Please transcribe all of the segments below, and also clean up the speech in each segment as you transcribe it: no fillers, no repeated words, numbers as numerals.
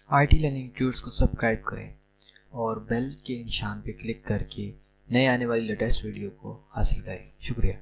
IT learning tuts को subscribe करें और बेल के निशान पर क्लिक करके नए आने वाली लेटेस्ट वीडियो को हासिल करें। शुक्रिया।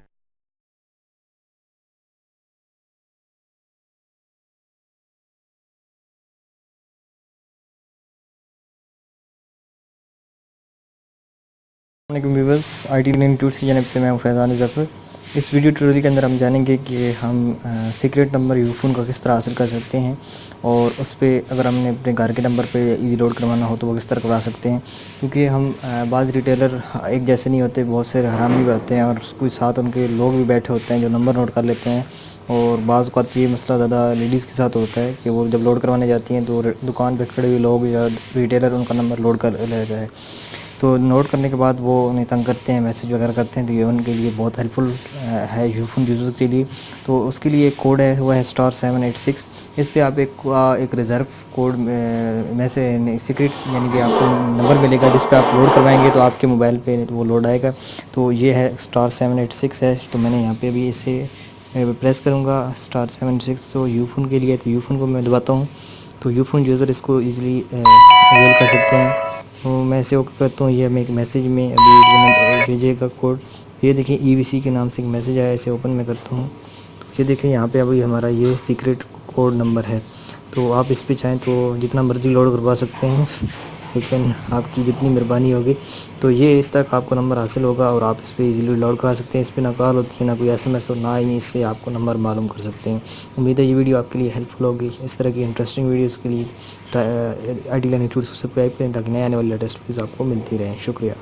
व्यूवर्स, आईटी लर्निंग ट्यूट्स की जानिब से मैं फैज़ान ज़फ़र। इस वीडियो ट्यूटोरियल के अंदर हम जानेंगे कि हम सीक्रेट नंबर यूफोन का किस तरह हासिल कर सकते हैं और उस पर अगर हमने अपने घर के नंबर पे ईजी लोड करवाना हो तो वो किस तरह करवा सकते हैं। क्योंकि हम बाज़ रिटेलर एक जैसे नहीं होते, बहुत से हरामी भी होते हैं और कोई साथ उनके लोग भी बैठे होते हैं जो नंबर नोट कर लेते हैं। और बाज़ औक़ात ये मसला ज़्यादा लेडीज़ के साथ होता है कि वो जब लोड करवाने जाती हैं तो दुकान पर खड़े हुए लोग या रिटेलर उनका नंबर लोड कर ले जाए, तो नोट करने के बाद वो उन्हें तंग करते हैं, मैसेज वगैरह करते हैं। तो ये उनके लिए बहुत हेल्पफुल है यूफोन यूज़र के लिए। तो उसके लिए एक कोड है, वो है *786। इस पे आप एक रिज़र्व कोड में से सीक्रेट यानी कि आपको नंबर मिलेगा जिस पे आप लोड करवाएंगे तो आपके मोबाइल पे वो लोड आएगा। तो ये है *786 है। तो मैंने यहाँ पे अभी इसे प्रेस करूँगा *786। तो यूफोन के लिए, तो यूफोन को मैं दबाता हूँ तो यूफोन यूज़र इसको ईज़िली अवेल कर सकते हैं। तो मैं इसे ओके करता हूँ। ये हमें एक मैसेज में अभी भेजेगा कोड। ये देखिए EVC के नाम से एक मैसेज आया, इसे ओपन मैं करता हूँ। तो ये देखिए यहाँ पे अभी हमारा ये सीक्रेट कोड नंबर है। तो आप इस पे चाहें तो जितना मर्ज़ी लोड करवा सकते हैं, लेकिन आपकी जितनी मेहरबानी होगी। तो ये इस तरह का आपको नंबर हासिल होगा और आप इस पर ईज़िली लोड करा सकते हैं। इस पर ना कॉल होती है, ना कोई SMS, और ना ही इससे आपको नंबर मालूम कर सकते हैं। उम्मीद है ये वीडियो आपके लिए हेल्पफुल होगी। इस तरह की इंटरेस्टिंग वीडियोज़ के लिए आईटी लर्निंग ट्यूट्स को सब्सक्राइब करें ताकि नए आने वाली लेटेस्ट वीडियोज़ आपको मिलती रहें। शुक्रिया।